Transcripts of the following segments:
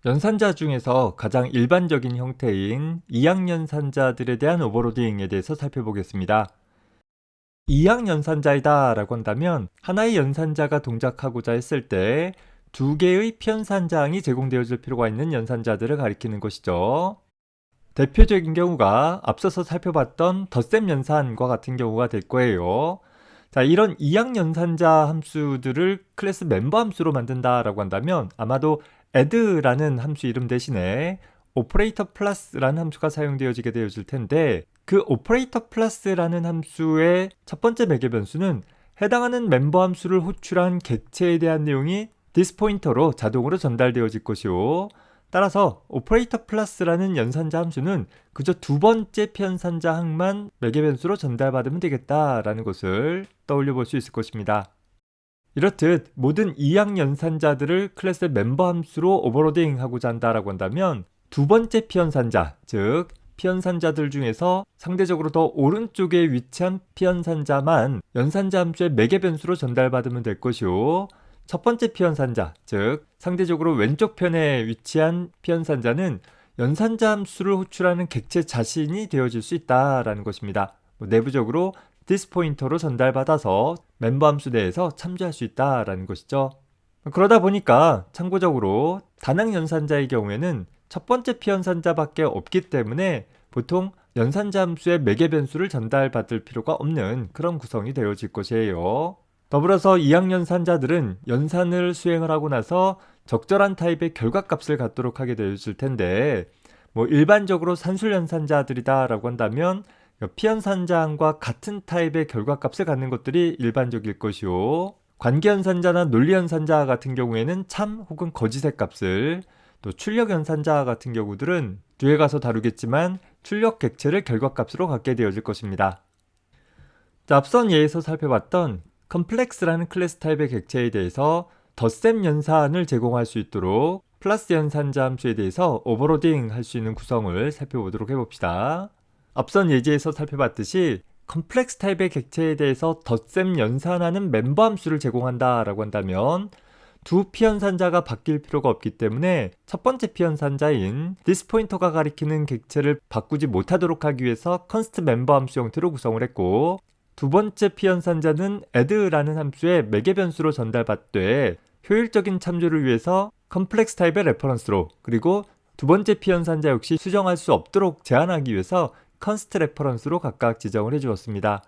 연산자 중에서 가장 일반적인 형태인 이항연산자들에 대한 오버로딩에 대해서 살펴보겠습니다. 이항연산자이다 라고 한다면 하나의 연산자가 동작하고자 했을 때 두 개의 피연산자항이 제공되어질 필요가 있는 연산자들을 가리키는 것이죠. 대표적인 경우가 앞서서 살펴봤던 덧셈 연산과 같은 경우가 될 거예요. 자, 이런 이항연산자 함수들을 클래스 멤버 함수로 만든다라고 한다면 아마도 add라는 함수 이름 대신에 operator plus라는 함수가 사용되어지게 되어질 텐데, 그 operator plus라는 함수의 첫 번째 매개 변수는 해당하는 멤버 함수를 호출한 객체에 대한 내용이 this pointer로 자동으로 전달되어질 것이요, 따라서 operator plus라는 연산자 함수는 그저 두 번째 피연산자 항만 매개 변수로 전달받으면 되겠다라는 것을 떠올려 볼 수 있을 것입니다. 이렇듯 모든 이항 연산자들을 클래스의 멤버 함수로 오버로딩 하고자 한다라고 한다면 두 번째 피연산자, 즉 피연산자들 중에서 상대적으로 더 오른쪽에 위치한 피연산자만 연산자 함수의 매개 변수로 전달받으면 될 것이요, 첫 번째 피연산자, 즉 상대적으로 왼쪽 편에 위치한 피연산자는 연산자 함수를 호출하는 객체 자신이 되어질 수 있다라는 것입니다. 내부적으로 this 포인터로 전달받아서 멤버 함수 내에서 참조할 수 있다라는 것이죠. 그러다 보니까 참고적으로 단항 연산자의 경우에는 첫 번째 피연산자밖에 없기 때문에 보통 연산자 함수의 매개 변수를 전달받을 필요가 없는 그런 구성이 되어질 것이에요. 더불어서 이항 연산자들은 연산을 수행을 하고 나서 적절한 타입의 결과값을 갖도록 하게 되어질 텐데, 일반적으로 산술 연산자들이다 라고 한다면 피연산자항과 같은 타입의 결과값을 갖는 것들이 일반적일 것이요, 관계연산자나 논리연산자 같은 경우에는 참 혹은 거짓의 값을, 또 출력연산자 같은 경우들은 뒤에 가서 다루겠지만 출력 객체를 결과값으로 갖게 되어질 것입니다. 자, 앞선 예에서 살펴봤던 컴플렉스라는 클래스 타입의 객체에 대해서 덧셈 연산을 제공할 수 있도록 플러스 연산자 함수에 대해서 오버로딩 할 수 있는 구성을 살펴보도록 해봅시다. 앞선 예제에서 살펴봤듯이 컴플렉스 타입의 객체에 대해서 덧셈 연산하는 멤버 함수를 제공한다 라고 한다면 두 피연산자가 바뀔 필요가 없기 때문에 첫 번째 피연산자인 this 포인터가 가리키는 객체를 바꾸지 못하도록 하기 위해서 const 멤버 함수 형태로 구성을 했고, 두 번째 피연산자는 add라는 함수의 매개 변수로 전달받되 효율적인 참조를 위해서 컴플렉스 타입의 레퍼런스로, 그리고 두 번째 피연산자 역시 수정할 수 없도록 제한하기 위해서 const 레퍼런스로 각각 지정을 해주었습니다.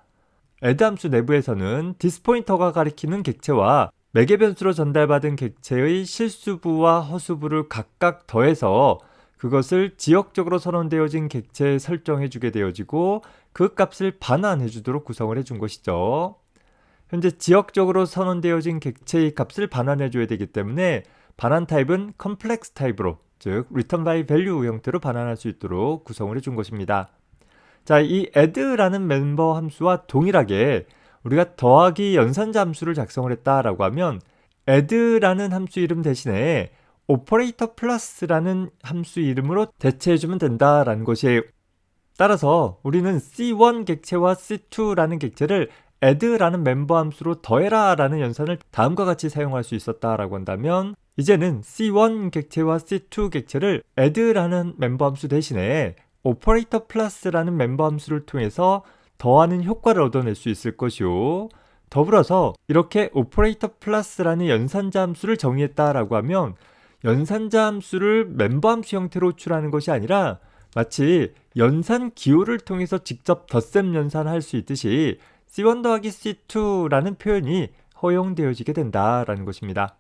add 함수 내부에서는 this 포인터가 가리키는 객체와 매개 변수로 전달받은 객체의 실수부와 허수부를 각각 더해서 그것을 지역적으로 선언되어진 객체에 설정해주게 되어지고 그 값을 반환해주도록 구성을 해준 것이죠. 현재 지역적으로 선언되어진 객체의 값을 반환해줘야 되기 때문에 반환 타입은 컴플렉스 타입으로, 즉 return by value 형태로 반환할 수 있도록 구성을 해준 것입니다. 자, 이 add라는 멤버 함수와 동일하게 우리가 더하기 연산자 함수를 작성을 했다라고 하면 add라는 함수 이름 대신에 operator plus라는 함수 이름으로 대체해주면 된다라는 것이에요. 따라서 우리는 C1 객체와 C2라는 객체를 add라는 멤버 함수로 더해라 라는 연산을 다음과 같이 사용할 수 있었다라고 한다면, 이제는 C1 객체와 C2 객체를 add라는 멤버 함수 대신에 operator plus라는 멤버 함수를 통해서 더하는 효과를 얻어낼 수 있을 것이요, 더불어서 이렇게 operator plus라는 연산자 함수를 정의했다라고 하면 연산자 함수를 멤버 함수 형태로 호출하는 것이 아니라 마치 연산 기호를 통해서 직접 덧셈 연산할 수 있듯이 C1 더하기 C2라는 표현이 허용되어지게 된다라는 것입니다.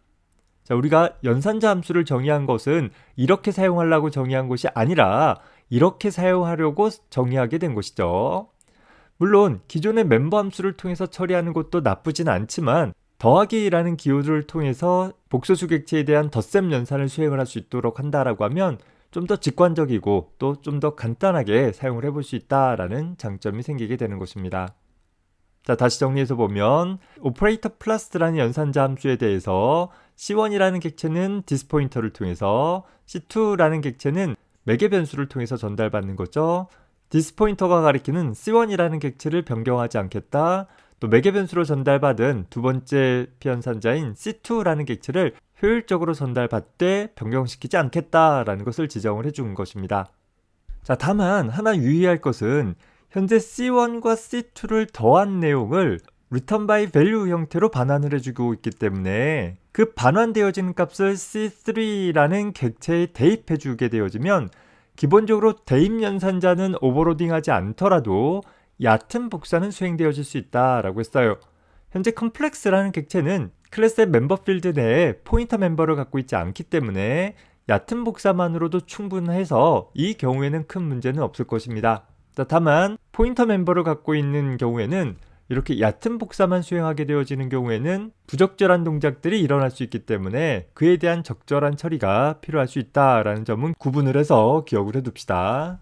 자, 우리가 연산자 함수를 정의한 것은 이렇게 사용하려고 정의한 것이 아니라 이렇게 사용하려고 정의하게 된 것이죠. 물론 기존의 멤버 함수를 통해서 처리하는 것도 나쁘진 않지만 더하기라는 기호를 통해서 복소수 객체에 대한 덧셈 연산을 수행을 할 수 있도록 한다라고 하면 좀 더 직관적이고 또 좀 더 간단하게 사용을 해볼 수 있다라는 장점이 생기게 되는 것입니다. 자, 다시 정리해서 보면 operator plus라는 연산자 함수에 대해서 C1이라는 객체는 this 포인터를 통해서, C2라는 객체는 매개 변수를 통해서 전달받는 거죠. this 포인터가 가리키는 C1이라는 객체를 변경하지 않겠다, 또 매개 변수로 전달받은 두 번째 피연산자인 C2라는 객체를 효율적으로 전달받되 변경시키지 않겠다라는 것을 지정을 해준 것입니다. 자, 다만 하나 유의할 것은 현재 C1과 C2를 더한 내용을 return by value 형태로 반환을 해주고 있기 때문에 그 반환되어지는 값을 C3라는 객체에 대입해주게 되어지면 기본적으로 대입 연산자는 오버로딩하지 않더라도 얕은 복사는 수행되어질 수 있다라고 했어요. 현재 컴플렉스라는 객체는 클래스의 멤버 필드 내에 포인터 멤버를 갖고 있지 않기 때문에 얕은 복사만으로도 충분해서 이 경우에는 큰 문제는 없을 것입니다. 다만 포인터 멤버를 갖고 있는 경우에는 이렇게 얕은 복사만 수행하게 되어지는 경우에는 부적절한 동작들이 일어날 수 있기 때문에 그에 대한 적절한 처리가 필요할 수 있다라는 점은 구분을 해서 기억을 해둡시다.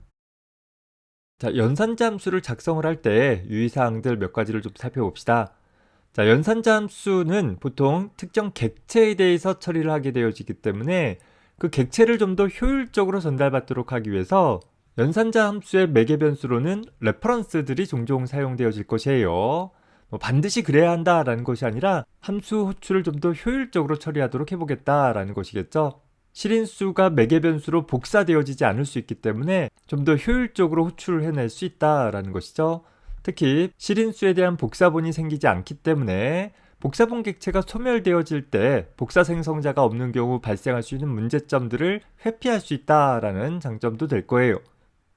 자, 연산자 함수를 작성을 할 때 유의사항들 몇 가지를 좀 살펴봅시다. 자, 연산자 함수는 보통 특정 객체에 대해서 처리를 하게 되어지기 때문에 그 객체를 좀 더 효율적으로 전달받도록 하기 위해서 연산자 함수의 매개 변수로는 레퍼런스들이 종종 사용되어질 것이에요. 반드시 그래야 한다라는 것이 아니라 함수 호출을 좀 더 효율적으로 처리하도록 해보겠다라는 것이겠죠. 실인수가 매개 변수로 복사되어지지 않을 수 있기 때문에 좀 더 효율적으로 호출을 해낼 수 있다라는 것이죠. 특히 실인수에 대한 복사본이 생기지 않기 때문에 복사본 객체가 소멸되어질 때 복사 생성자가 없는 경우 발생할 수 있는 문제점들을 회피할 수 있다라는 장점도 될 거예요.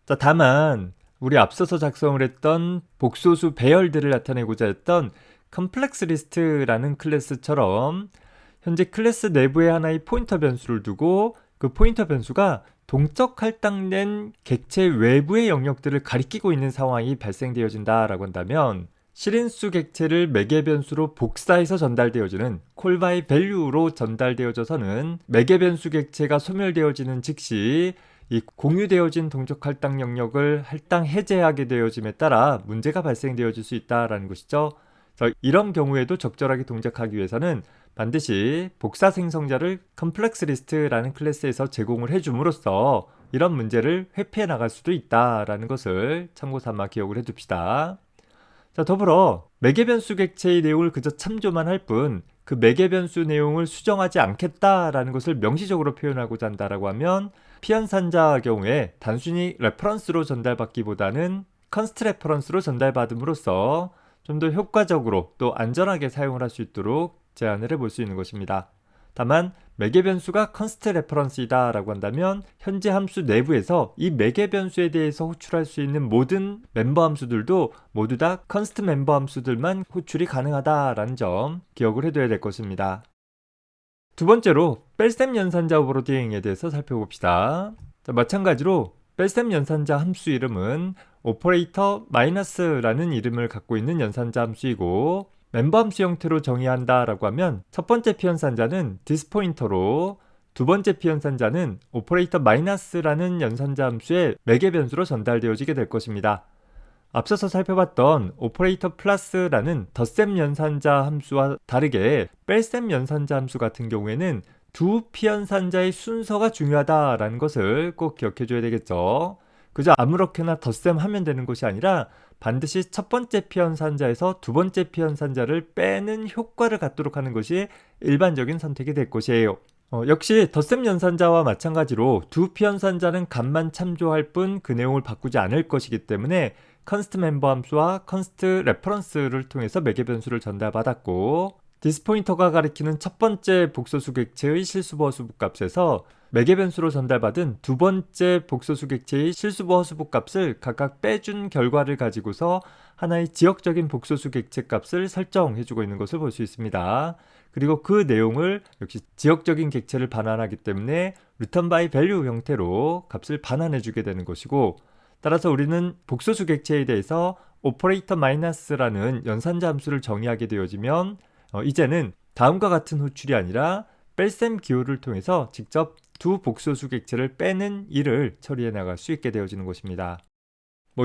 자, 다만 우리 앞서서 작성을 했던 복소수 배열들을 나타내고자 했던 컴플렉스 리스트라는 클래스처럼 현재 클래스 내부에 하나의 포인터 변수를 두고 그 포인터 변수가 동적 할당된 객체 외부의 영역들을 가리키고 있는 상황이 발생되어진다라고 한다면 실인수 객체를 매개 변수로 복사해서 전달되어지는 call by value로 전달되어져서는 매개 변수 객체가 소멸되어지는 즉시 이 공유되어진 동적 할당 영역을 할당 해제하게 되어짐에 따라 문제가 발생되어질 수 있다라는 것이죠. 그래서 이런 경우에도 적절하게 동작하기 위해서는 반드시 복사 생성자를 컴플렉스 리스트라는 클래스에서 제공을 해줌으로써 이런 문제를 회피해 나갈 수도 있다라는 것을 참고 삼아 기억을 해둡시다. 자, 더불어 매개 변수 객체의 내용을 그저 참조만 할 뿐 그 매개 변수 내용을 수정하지 않겠다라는 것을 명시적으로 표현하고자 한다라고 하면 피연산자 경우에 단순히 레퍼런스로 전달받기보다는 컨스트 레퍼런스로 전달받음으로써 좀 더 효과적으로 또 안전하게 사용을 할 수 있도록 제안을 해볼 수 있는 것입니다. 다만 매개 변수가 컨스트 레퍼런스이다 라고 한다면 현재 함수 내부에서 이 매개 변수에 대해서 호출할 수 있는 모든 멤버 함수들도 모두 다 컨스트 멤버 함수들만 호출이 가능하다라는 점 기억을 해둬야 될 것입니다. 두 번째로 뺄셈 연산자 오버로딩에 대해서 살펴봅시다. 자, 마찬가지로 뺄셈 연산자 함수 이름은 오퍼레이터 마이너스라는 이름을 갖고 있는 연산자 함수이고 멤버 함수 형태로 정의한다 라고 하면 첫 번째 피연산자는 디스포인터로 두 번째 피연산자는 오퍼레이터 마이너스라는 연산자 함수의 매개 변수로 전달되어지게 될 것입니다. 앞서서 살펴봤던 오퍼레이터 플러스라는 덧셈 연산자 함수와 다르게 뺄셈 연산자 함수 같은 경우에는 두 피연산자의 순서가 중요하다라는 것을 꼭 기억해 줘야 되겠죠. 그저 아무렇게나 덧셈 하면 되는 것이 아니라 반드시 첫 번째 피연산자에서 두 번째 피연산자를 빼는 효과를 갖도록 하는 것이 일반적인 선택이 될 것이에요. 역시 덧셈 연산자와 마찬가지로 두 피연산자는 값만 참조할 뿐 그 내용을 바꾸지 않을 것이기 때문에 컨스트 멤버 함수와 컨스트 레퍼런스를 통해서 매개 변수를 전달받았고 디스포인터가 가리키는 첫 번째 복소수 객체의 실수부 허수부 값에서 매개 변수로 전달받은 두 번째 복소수 객체의 실수부 허수부 값을 각각 빼준 결과를 가지고서 하나의 지역적인 복소수 객체 값을 설정해주고 있는 것을 볼 수 있습니다. 그리고 그 내용을 역시 지역적인 객체를 반환하기 때문에 return by value 형태로 값을 반환해주게 되는 것이고 따라서 우리는 복소수 객체에 대해서 오퍼레이터 마이너스라는 연산자 함수를 정의하게 되어지면 이제는 다음과 같은 호출이 아니라 뺄셈 기호를 통해서 직접 두 복소수 객체를 빼는 일을 처리해 나갈 수 있게 되어지는 것입니다.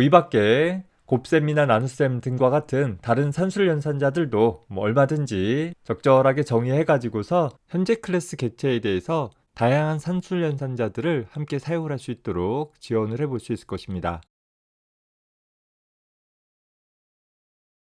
이 밖에 곱셈이나 나눗셈 등과 같은 다른 산술 연산자들도 얼마든지 적절하게 정의해 가지고서 현재 클래스 객체에 대해서 다양한 산술 연산자들을 함께 사용을 할 수 있도록 지원을 해볼 수 있을 것입니다.